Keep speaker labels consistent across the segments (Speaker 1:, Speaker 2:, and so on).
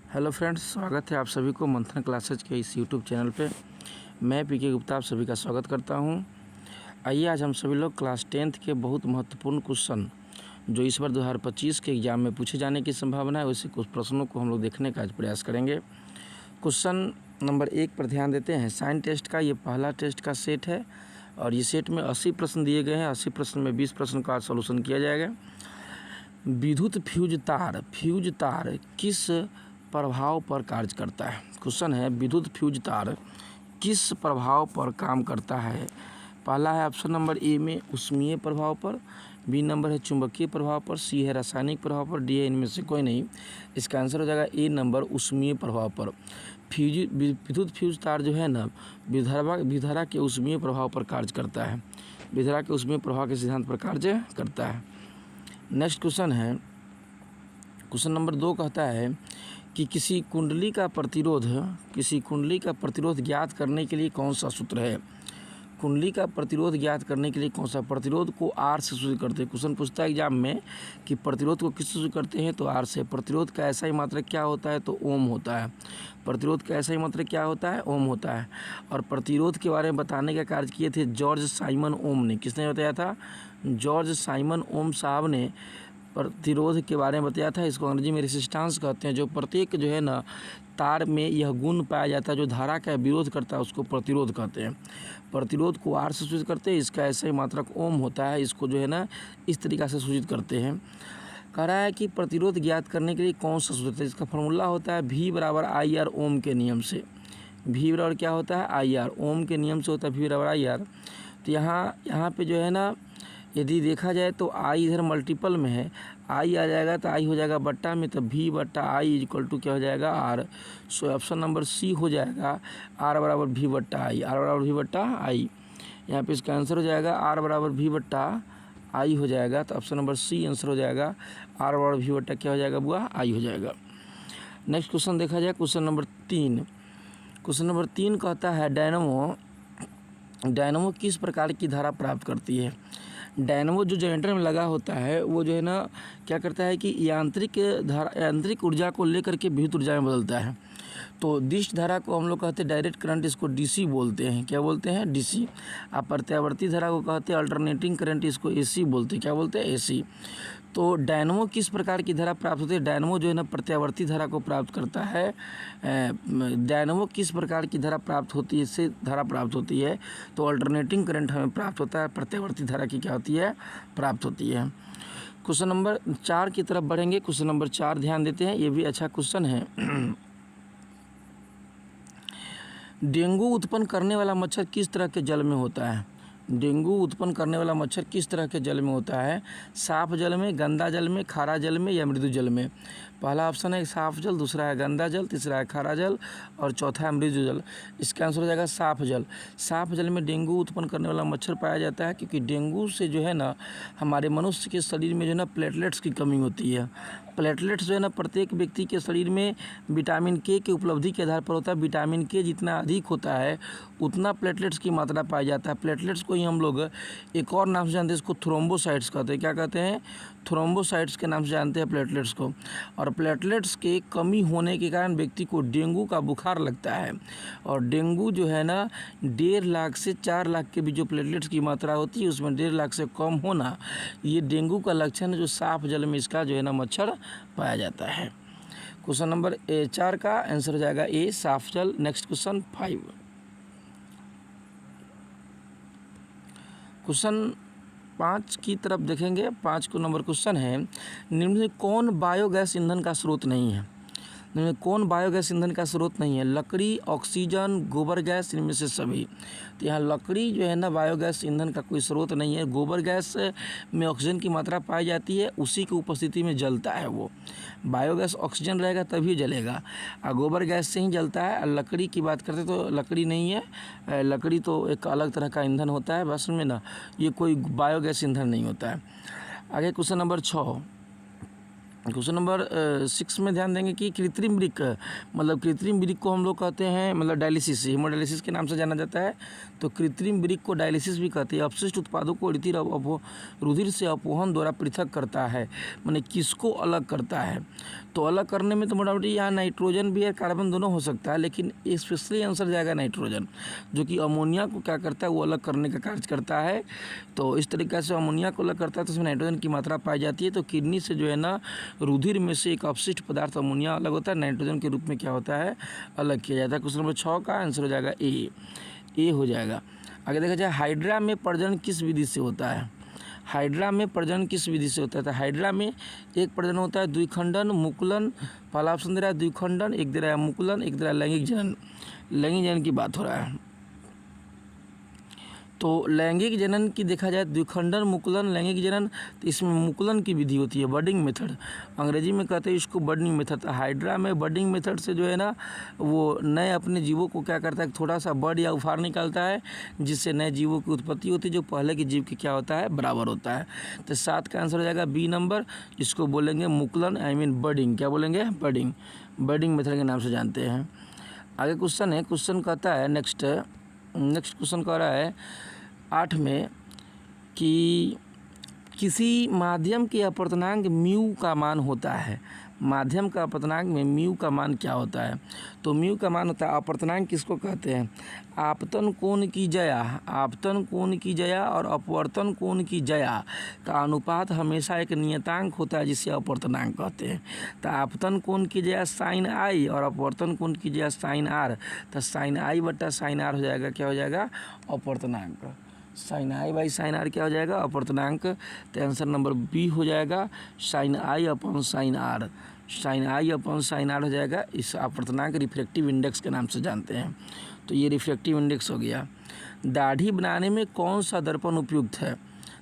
Speaker 1: Hello friends, स्वागत है आप सभी को मंथन क्लासेज के इस यूट्यूब चैनल पे। मैं पीके गुप्ता आप सभी का स्वागत करता हूं। आइए आज हम सभी लोग क्लास 10th के बहुत महत्वपूर्ण क्वेश्चन जो इस बार 2025 के एग्ज़ाम में पूछे जाने की संभावना है, उसी कुछ प्रश्नों को हम लोग देखने का आज प्रयास करेंगे। क्वेश्चन नंबर 1 पर ध्यान देते हैं। साइन टेस्ट का ये पहला टेस्ट का सेट है और ये सेट में 80 प्रश्न दिए गए हैं। 80 प्रश्न में 20 प्रश्न का सोल्यूशन किया जाएगा। विद्युत फ्यूज तार किस प्रभाव पर कार्य करता है? क्वेश्चन है, विद्युत फ्यूज तार किस प्रभाव पर काम करता है? पहला है ऑप्शन नंबर ए में ऊष्मीय प्रभाव पर, बी नंबर है चुंबकीय प्रभाव पर, सी है रासायनिक प्रभाव पर, डी है इनमें से कोई नहीं। इसका आंसर हो जाएगा ए नंबर ऊष्मीय प्रभाव पर। विद्युत फ्यूज तार जो है ना, विद्युतधारा के ऊष्मीय प्रभाव पर कार्य करता है। विद्युतधारा के ऊष्मीय प्रभाव के सिद्धांत पर कार्य करता है। नेक्स्ट क्वेश्चन है, क्वेश्चन नंबर 2 कहता है कि किसी कुंडली का प्रतिरोध ज्ञात करने के लिए कौन सा सूत्र है? कुंडली का प्रतिरोध ज्ञात करने के लिए कौन सा? प्रतिरोध को आर से सूचित करते हैं। क्वेश्चन पूछता है एग्जाम में कि प्रतिरोध को किससे सूचित करते हैं, तो आर से। प्रतिरोध का ऐसा ही मात्रक क्या होता है, तो ओम होता है। प्रतिरोध का ऐसा ही मात्रक क्या होता है, ओम होता है। और प्रतिरोध के बारे में बताने का कार्य किए थे जॉर्ज साइमन ओम ने। किसने बताया था? जॉर्ज साइमन ओम साहब ने प्रतिरोध के बारे में बताया था। इसको अंग्रेजी में रेसिस्टेंस कहते हैं। जो प्रत्येक जो है ना तार में यह गुण पाया जाता है जो धारा का विरोध करता है, उसको प्रतिरोध कहते हैं। प्रतिरोध को आर से सूचित करते हैं। इसका ऐसा ही मात्रक ओम होता है। इसको जो है ना इस तरीक़ा से सूचित करते हैं। कह रहा है कि प्रतिरोध ज्ञात करने के लिए कौन सा सूत्र है? इसका फॉर्मूला होता है V बराबर आई आर ओम के नियम से। V बराबर क्या होता है? I R. ओम के नियम से होता है V बराबर आई आर। तो यहाँ पे जो है ना यदि देखा जाए तो आई इधर मल्टीपल में है, आई आ जाएगा तो आई हो जाएगा बट्टा में, तो V बट्टा आई इक्वल टू क्या हो जाएगा? R. So option number C हो जाएगा आर बराबर V बट्टा आई। आर बराबर V बट्टा आई। यहाँ पे इसका आंसर हो जाएगा आर बराबर V बट्टा आई हो जाएगा। तो ऑप्शन नंबर सी आंसर हो जाएगा आर बराबर V बट्टा क्या हो जाएगा बुआ? आई हो जाएगा। नेक्स्ट क्वेश्चन देखा जाए, क्वेश्चन नंबर 3। क्वेश्चन नंबर 3 कहता है डायनमो किस प्रकार की धारा प्राप्त करती है? डायनमो जो जनरेटर में लगा होता है वो जो है ना क्या करता है कि यांत्रिक ऊर्जा को लेकर के विद्युत ऊर्जा में बदलता है। तो दिश धारा को हम लोग कहते हैं डायरेक्ट करंट, इसको डीसी बोलते हैं। क्या बोलते हैं? डीसी। आप प्रत्यावर्ती धारा को कहते हैं अल्टरनेटिंग करंट, इसको एसी बोलते हैं। क्या बोलते हैं? एसी। तो डायनमो किस प्रकार की धारा प्राप्त होती है? डायनमो जो है ना प्रत्यावर्ती धारा को प्राप्त करता है। डायनमो किस प्रकार की धारा प्राप्त होती है? इससे धारा प्राप्त होती है तो अल्टरनेटिंग करंट हमें प्राप्त होता है। प्रत्यावर्ती धारा की क्या होती है? प्राप्त होती है। क्वेश्चन नंबर 4 की तरफ बढ़ेंगे। क्वेश्चन नंबर 4 ध्यान देते हैं, ये भी अच्छा क्वेश्चन है। डेंगू उत्पन्न करने वाला मच्छर किस तरह के जल में होता है? डेंगू उत्पन्न करने वाला मच्छर किस तरह के जल में होता है? साफ जल में, गंदा जल में, खारा जल में या मृदु जल में? पहला ऑप्शन है साफ जल, दूसरा है गंदा जल, तीसरा है खारा जल और चौथा है मृदु जल। इसका आंसर हो जाएगा साफ जल। साफ जल में डेंगू उत्पन्न करने वाला मच्छर पाया जाता है, क्योंकि डेंगू से जो है ना हमारे मनुष्य के शरीर में जो है ना प्लेटलेट्स की कमी होती है। प्लेटलेट्स जो है ना प्रत्येक व्यक्ति के शरीर में विटामिन के उपलब्धि के आधार पर होता है। विटामिन के जितना अधिक होता है उतना प्लेटलेट्स की मात्रा पाई जाता है। प्लेटलेट्स को ही हम लोग एक और नाम से जानते हैं, इसको थ्रोम्बोसाइट्स कहते हैं। क्या कहते हैं? थ्रोम्बोसाइट्स के नाम से जानते हैं प्लेटलेट्स को। और प्लेटलेट्स के कमी होने के कारण व्यक्ति को डेंगू का बुखार लगता है। और डेंगू जो है ना 1.5 लाख से 4 लाख के बीच जो प्लेटलेट्स की मात्रा होती है उसमें 1.5 लाख से कम होना, ये डेंगू का लक्षण है जो साफ जल में इसका जो है ना मच्छर पाया जाता है। क्वेश्चन नंबर 4 का आंसर हो जाएगा ए, साफ जल। Next question 5। क्वेश्चन 5 की तरफ देखेंगे। 5 को नंबर क्वेश्चन है, निम्न में कौन बायोगैस ईंधन का स्रोत नहीं है? इनमें कौन बायोगैस ईंधन का स्रोत नहीं है? लकड़ी, ऑक्सीजन, गोबर गैस, इनमें से सभी। तो यहाँ लकड़ी जो है ना बायोगैस ईंधन का कोई स्रोत नहीं है। गोबर गैस में ऑक्सीजन की मात्रा पाई जाती है, उसी की उपस्थिति में जलता है वो। बायोगैस ऑक्सीजन रहेगा तभी जलेगा, और गोबर गैस से ही जलता है। और लकड़ी की बात करते तो लकड़ी नहीं है। लकड़ी तो एक अलग तरह का ईंधन होता है, बस में ना ये कोई बायोगैस ईंधन नहीं होता है। आगे क्वेश्चन नंबर 6। क्वेश्चन नंबर 6 में ध्यान देंगे कि कृत्रिम वृक्क, मतलब कृत्रिम वृक्क को हम लोग कहते हैं, मतलब डायलिसिस, हीमोडायलिसिस के नाम से जाना जाता है। तो कृत्रिम वृक्क को डायलिसिस भी कहते हैं। अपशिष्ट उत्पादों को रुधिर से अपवहन द्वारा पृथक करता है, माने किसको अलग करता है। तो अलग करने में तो मोटामोटी यहाँ नाइट्रोजन भी है, कार्बन दोनों हो सकता है, लेकिन स्पेशली आंसर जाएगा नाइट्रोजन, जो कि अमोनिया को क्या करता है, वो अलग करने का कार्य करता है। तो इस तरीके से अमोनिया को अलग करता है, तो उसमें नाइट्रोजन की मात्रा पाई जाती है। तो किडनी से जो है ना रुधिर में से एक अपशिष्ट पदार्थ अमोनिया अलग होता है, नाइट्रोजन के रूप में क्या होता है, अलग किया जाता है। क्वेश्चन नंबर 6 का आंसर हो जाएगा ए हो जाएगा। आगे देखा जाए, हाइड्रा में प्रजनन किस विधि से होता है। हाइड्रा में प्रजनन किस विधि से होता है। तो हाइड्रा में एक प्रजनन होता है द्विखंडन, मुकुलन। पहला ऑप्शन दे रहा है द्विखंडन, एक दे रहा है मुकुलन, एक दे रहा है लैंगिक जनन। लैंगिक जनन की बात हो रहा है। तो लैंगिक जनन की देखा जाए द्विखंडन, मुकुलन, लैंगिक जनन, तो इसमें मुकुलन की विधि होती है, बडिंग मेथड, अंग्रेजी में कहते हैं इसको बडिंग मेथड। तो हाइड्रा में बडिंग मेथड से जो है ना वो नए अपने जीवों को क्या करता है, थोड़ा सा बड या उफार निकालता है, जिससे नए जीवों की उत्पत्ति होती है, जो पहले के जीव के क्या होता है, बराबर होता है। तो 7 का आंसर हो जाएगा बी नंबर, जिसको बोलेंगे मुकुलन, आई मीन बडिंग। क्या बोलेंगे, बडिंग, बडिंग मेथड के नाम से जानते हैं। आगे क्वेश्चन है, क्वेश्चन कहता है नेक्स्ट क्वेश्चन कह रहा है 8 में कि किसी माध्यम के अपवर्तनांक म्यू का मान होता है। माध्यम का अपवर्तनांक में म्यू का मान क्या होता है। तो म्यू का मान होता है, अपवर्तनांक किसको कहते हैं, आपतन कोण की जया, आपतन कोण की जया और अपवर्तन कोण की जया का अनुपात हमेशा एक नियतांक होता है, जिसे अपवर्तनांक कहते हैं। तो आपतन कोण की जया साइन आई और अपवर्तन कोण की जया साइन आर। तो साइन आई बट्टा साइन आर हो जाएगा, क्या हो जाएगा, अपवर्तनांक। Sine I by sine R क्या हो जाएगा, अपवर्तनांक। तो आंसर नंबर बी हो जाएगा, sine I upon sine R. Sine I upon sine R हो जाएगा। इस अपवर्तनांक रिफ्रैक्टिव इंडेक्स के नाम से जानते हैं। तो ये रिफ्रैक्टिव इंडेक्स हो गया। दाढ़ी बनाने में कौन सा दर्पण उपयुक्त है।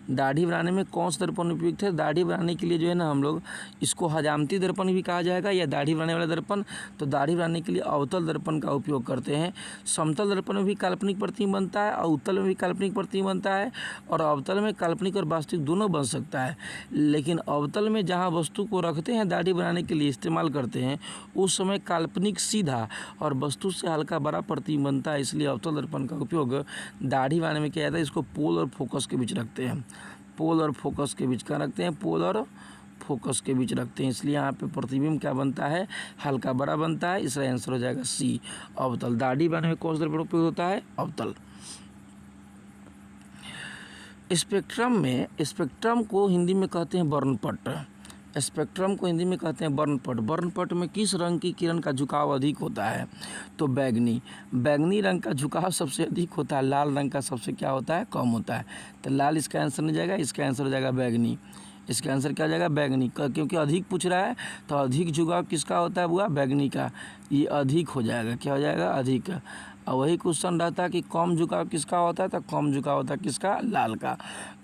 Speaker 1: दाढ़ी बनाने में कौन सा दर्पण उपयुक्त है। दाढ़ी बनाने के लिए जो है ना हम लोग इसको हजामती दर्पण भी कहा जाएगा, या दाढ़ी बनाने वाला दर्पण। तो दाढ़ी बनाने के लिए अवतल दर्पण का उपयोग करते हैं। समतल दर्पण में भी काल्पनिक प्रतिबिंब बनता है, अवतल में भी काल्पनिक प्रतिबिंब बनता है, और अवतल में काल्पनिक और वास्तविक दोनों बन सकता है। लेकिन अवतल में जहाँ वस्तु को रखते हैं दाढ़ी बनाने के लिए इस्तेमाल करते हैं, उस समय काल्पनिक सीधा और वस्तु से हल्का बड़ा प्रतिबिंब बनता है, इसलिए अवतल दर्पण का उपयोग दाढ़ी बनाने में किया जाता है। इसको पोल और फोकस के बीच रखते हैं, पोल और फोकस के बीच का रखते हैं, पोल और फोकस के बीच रखते हैं, इसलिए यहाँ पे प्रतिबिंब क्या बनता है, हल्का बड़ा बनता है। इसका आंसर हो जाएगा सी, अवतल। दाढ़ी बनाने में कौन सा दर्पण उपयोग होता है, अवतल। स्पेक्ट्रम को हिंदी में कहते हैं वर्णपट। स्पेक्ट्रम को हिंदी में कहते हैं वर्णपट। वर्णपट में किस रंग की किरण का झुकाव अधिक होता है। तो बैगनी, बैगनी रंग का झुकाव सबसे अधिक होता है, लाल रंग का सबसे क्या होता है, कम होता है। तो लाल इसका आंसर नहीं जाएगा, इसका आंसर हो जाएगा बैगनी। इसका आंसर क्या हो जाएगा, बैगनी, क्योंकि अधिक पूछ रहा है तो अधिक झुकाव किसका होता है, हुआ बैगनी का, ये अधिक हो जाएगा, क्या हो जाएगा, अधिक। और वही क्वेश्चन रहता है कि कम झुकाव किसका होता है, तो कम झुकाव होता है किसका, लाल का।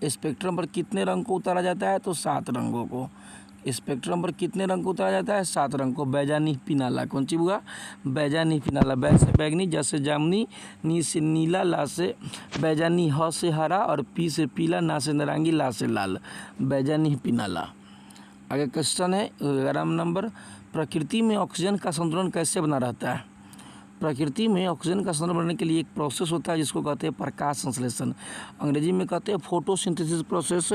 Speaker 1: स्पेक्ट्रम पर कितने रंग को उतारा जाता है, तो 7 रंगों को। स्पेक्ट्रम पर कितने रंग को उतारा जाता है, 7 रंग को। बैजानी पिनाला, कौन सी हुआ, बैजानी पिनाला। बै से बैगनी, जा से जामुनी, नी से नीला, ला से बैजानी, ह से हरा और पी से पीला, ना से नारंगी, ला से लाल, बैजानी पिनाला। आगे क्वेश्चन है 11 नंबर, प्रकृति में ऑक्सीजन का संतुलन कैसे बना रहता है। प्रकृति में ऑक्सीजन का संतुलन बनाने के लिए एक प्रोसेस होता है जिसको कहते हैं प्रकाश संश्लेषण, अंग्रेजी में कहते हैं फोटोसिंथेसिस प्रोसेस।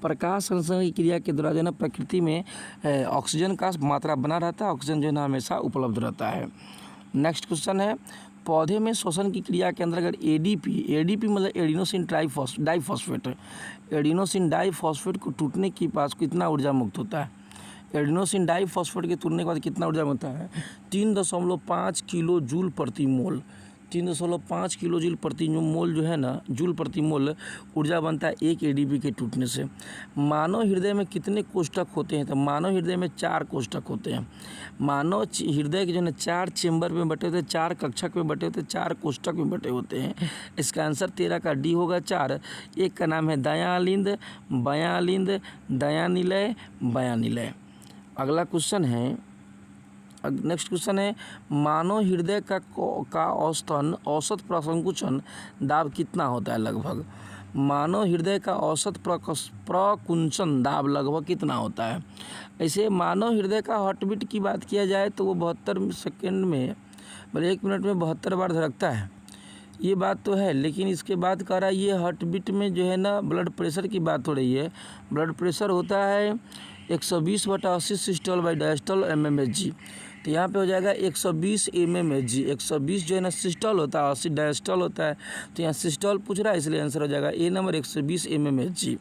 Speaker 1: प्रकाश संश्लेषण की क्रिया के द्वारा जो है ना प्रकृति में ऑक्सीजन का मात्रा बना रहता है, ऑक्सीजन जो है ना हमेशा उपलब्ध रहता है। नेक्स्ट क्वेश्चन है, पौधे में श्वसन की क्रिया के अंतर्गत एडीपी मतलब एडिनोसिन डाइफॉस्फेट, एडिनोसिन डाइफॉस्फेट को टूटने के पास कितना ऊर्जा मुक्त होता है। एडिनोसिन डाइफॉस्फेट के टूटने के बाद कितना ऊर्जा मिलता है, 3.5 किलो जूल प्रति मोल। 3.5 किलो जूल प्रति मोल जो है ना, जूल प्रति मोल ऊर्जा बनता है एक एडीपी के टूटने से। मानव हृदय में कितने कोष्ठक होते हैं, तो मानव हृदय में 4 कोष्ठक होते हैं। मानव हृदय के जो है 4 चेंबर में बटे होते हैं, 4 कक्षक में बटे होते हैं, 4 कोष्ठक में बटे होते हैं। इसका आंसर 13 का डी होगा, 4। एक का नाम है दयालिंद, बयालिंद, दयानिलय, बयानिलय। अगला क्वेश्चन है, नेक्स्ट क्वेश्चन है, मानव हृदय का औसत प्रसंकुचन दाब कितना होता है लगभग। मानव हृदय का औसत प्रकुंचन दाब लगभग कितना होता है। ऐसे मानव हृदय का हार्ट बीट की बात किया जाए तो वो 72 सेकेंड में, मतलब 1 मिनट में 72 बार धड़कता है, ये बात तो है। लेकिन इसके बाद कह रहा है ये हार्ट बीट में जो है ना ब्लड प्रेशर की बात हो रही है। ब्लड प्रेशर होता है 120/80 सिस्टोल बाई डायस्टोल mmHg। तो यहाँ पे हो जाएगा 120 mmHg। 120 जो है ना सिस्टोल होता है, 80 डायस्टोल होता है। तो यहाँ सिस्टोल पूछ रहा है, इसलिए आंसर हो जाएगा ए नंबर 120 mmHg।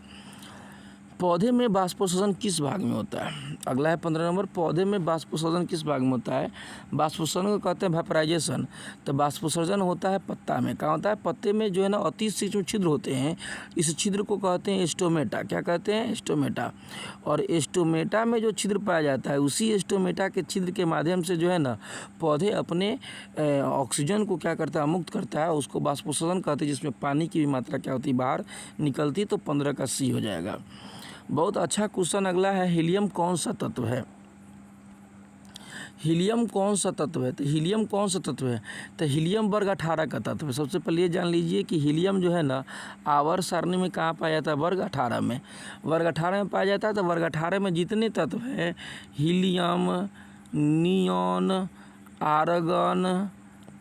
Speaker 1: पौधे में बाष्पोत्सर्जन किस भाग में होता है। अगला है 15 नंबर, पौधे में बाष्पोत्सर्जन किस भाग में होता है। बाष्पोत्सर्जन को कहते हैं वेपराइजेशन। तो बाष्पोत्सर्जन होता है पत्ता में। कहाँ होता है, पत्ते में जो है ना अति सूक्ष्म छिद्र होते हैं, इस छिद्र को कहते हैं स्टोमेटा। क्या कहते हैं, स्टोमेटा। और स्टोमेटा में जो छिद्र पाया जाता है, उसी स्टोमेटा के छिद्र के माध्यम से जो है ना पौधे अपने ऑक्सीजन को क्या करता है, मुक्त करता है, उसको बाष्पोत्सर्जन कहते हैं, जिसमें पानी की भी मात्रा क्या होती है, बाहर निकलती। तो 15 का सी हो जाएगा। बहुत अच्छा क्वेश्चन अगला है, हीलियम कौन सा तत्व है। हीलियम कौन सा तत्व है। तो हीलियम कौन सा तत्व है, तो हीलियम वर्ग 18 का तत्व है। सबसे पहले ये जान लीजिए कि हीलियम जो है ना आवर्त सारणी में कहाँ पाया जाता है, वर्ग 18 में। वर्ग 18 में पाया जाता है। तो वर्ग 18 में जितने तत्व हैं, हीलियम, नियॉन, आर्गन,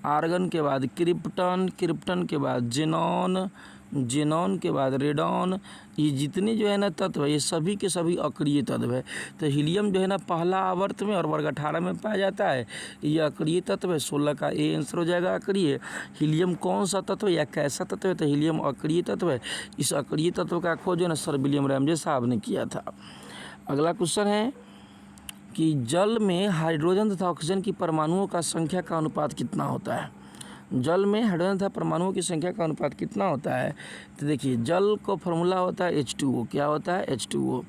Speaker 1: आर्गन के बाद क्रिप्टन, क्रिप्टन के बाद जेनॉन, जेनॉन के बाद रेडॉन, ये जितने जो है ना तत्व है, ये सभी के सभी अक्रिय तत्व है। तो हीलियम जो है ना पहला आवर्त में और वर्ग 18 में पाया जाता है, ये अक्रिय तत्व है। 16 का ए आंसर हो जाएगा अक्रिय। हीलियम कौन सा तत्व है या कैसा तत्व है, तो हीलियम अक्रिय तत्व है। इस अक्रिय तत्व का खोज जो है ना सर विलियम रैमजे साहब ने किया था। अगला क्वेश्चन है कि जल में हाइड्रोजन तथा ऑक्सीजन की परमाणुओं का संख्या का अनुपात कितना होता है। जल में हाइड्रोजन तथा परमाणुओं की संख्या का अनुपात कितना होता है। तो देखिए जल को फॉर्मूला होता है H2O। क्या होता है, H2O।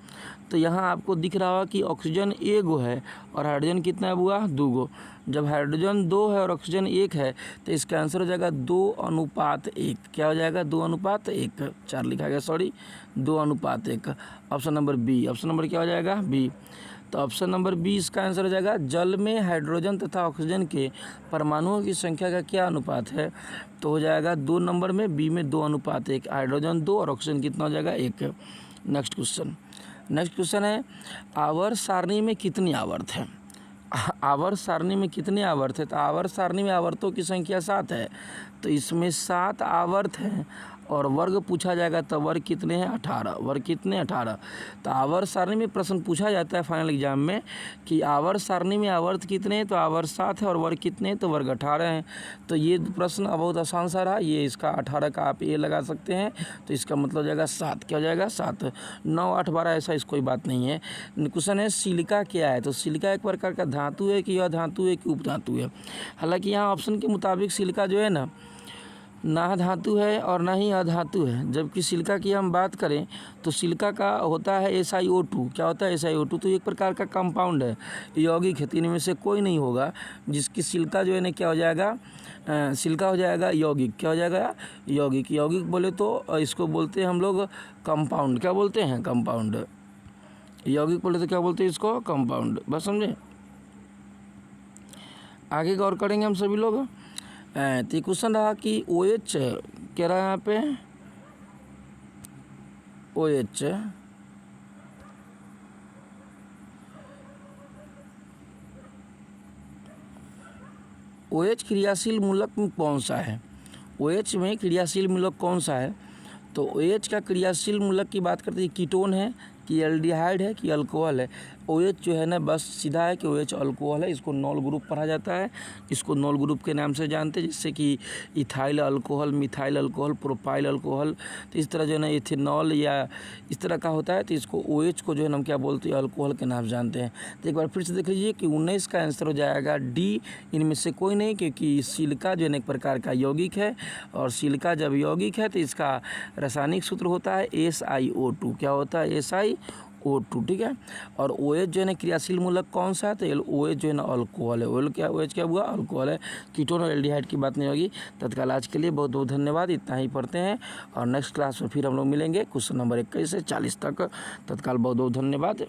Speaker 1: तो यहाँ आपको दिख रहा होगा कि ऑक्सीजन 1 गो है और हाइड्रोजन कितना है बुआ, 2 गो। जब हाइड्रोजन 2 है और ऑक्सीजन 1 है तो इसका आंसर हो जाएगा 2:1। क्या हो जाएगा, 2:1। 4 लिखा गया, sorry, 2:1। Option number B. Option number क्या हो जाएगा, बी। तो ऑप्शन नंबर बी इसका आंसर हो जाएगा। जल में हाइड्रोजन तथा ऑक्सीजन के परमाणुओं की संख्या का क्या अनुपात है, तो हो जाएगा 2 नंबर में, बी में 2:1। हाइड्रोजन 2 और ऑक्सीजन कितना हो जाएगा, 1। नेक्स्ट क्वेश्चन है, आवर्त सारणी में कितनी आवर्त है। आवर्त सारणी में कितने आवर्त है। तो आवर्त सारणी में आवर्तों की संख्या 7 है। तो इसमें 7 आवर्त हैं और वर्ग पूछा जाएगा तो वर्ग कितने हैं, 18। वर्ग कितने, 18। तो आवर्त सारणी में प्रश्न पूछा जाता है फाइनल एग्जाम में कि आवर्त सारणी में आवर्त कितने हैं, तो आवर्त 7 है और वर्ग कितने हैं, तो वर्ग 18 हैं। तो ये प्रश्न बहुत आसान सा रहा। ये इसका 18 का आप ये लगा सकते हैं। तो इसका मतलब हो जाएगा 7। क्या हो जाएगा, 7। 9, 8, 12 ऐसा इस कोई बात नहीं है। क्वेश्चन है सिलिका क्या है। तो सिलिका एक प्रकार का धातु है कि अधातु है कि उपधातु है। हालांकि यहाँ ऑप्शन के मुताबिक सिलिका जो है ना धातु है और ना ही अधातु है। जबकि सिलिका की हम बात करें तो सिलिका का होता है SiO2। क्या होता है, SiO2। तो एक प्रकार का कंपाउंड है, यौगिक है। 3 में से कोई नहीं होगा जिसकी सिलिका जो है ना क्या हो जाएगा, सिलिका हो जाएगा यौगिक। क्या हो जाएगा, यौगिक। यौगिक बोले तो इसको बोलते हैं हम लोग कंपाउंड। क्या बोलते हैं, कंपाउंड। यौगिक बोले तो क्या बोलते हैं इसको, कंपाउंड। बस समझे, आगे गौर करेंगे हम सभी लोग। तो क्वेश्चन रहा कि OH कह रहा है यहाँ पे, OH क्रियाशील मूलक में कौन सा है। OH में क्रियाशील मूलक कौन सा है। तो OH का क्रियाशील मूलक की बात करते हैं, कीटोन है कि एल्डिहाइड है कि अल्कोहल है। OH जो है ना बस सीधा है कि OH अल्कोहल है। इसको नॉल ग्रुप पढ़ा जाता है। इसको नॉल ग्रुप के नाम से जानते हैं, जैसे कि ethyl alcohol, methyl alcohol, propyl alcohol. तो इस तरह जो है ना इथेनॉल या इस तरह का होता है। तो इसको OH को जो है ना हम क्या बोलते हैं, अल्कोहल के नाम जानते हैं। तो एक बार फिर से देख लीजिए कि 19 का आंसर हो जाएगा डी। इनमें से कोई नहीं, क्योंकि सिलिका जो है एक प्रकार का यौगिक है और सिलिका जब यौगिक है तो इसका रासायनिक सूत्र होता है SiO2। क्या होता है, SiO2। ठीक है। और OH जो है ना क्रियाशील मूलक कौन सा है, तो OH जो है ना अल्कोहल है। OH क्या हुआ, अल्कोहल है। कीटोन और एल्डिहाइड की बात नहीं होगी। तत्काल आज के लिए बहुत बहुत धन्यवाद। इतना ही पढ़ते हैं और नेक्स्ट क्लास में फिर हम लोग मिलेंगे क्वेश्चन नंबर 21 से 40 तक। तत्काल बहुत बहुत धन्यवाद।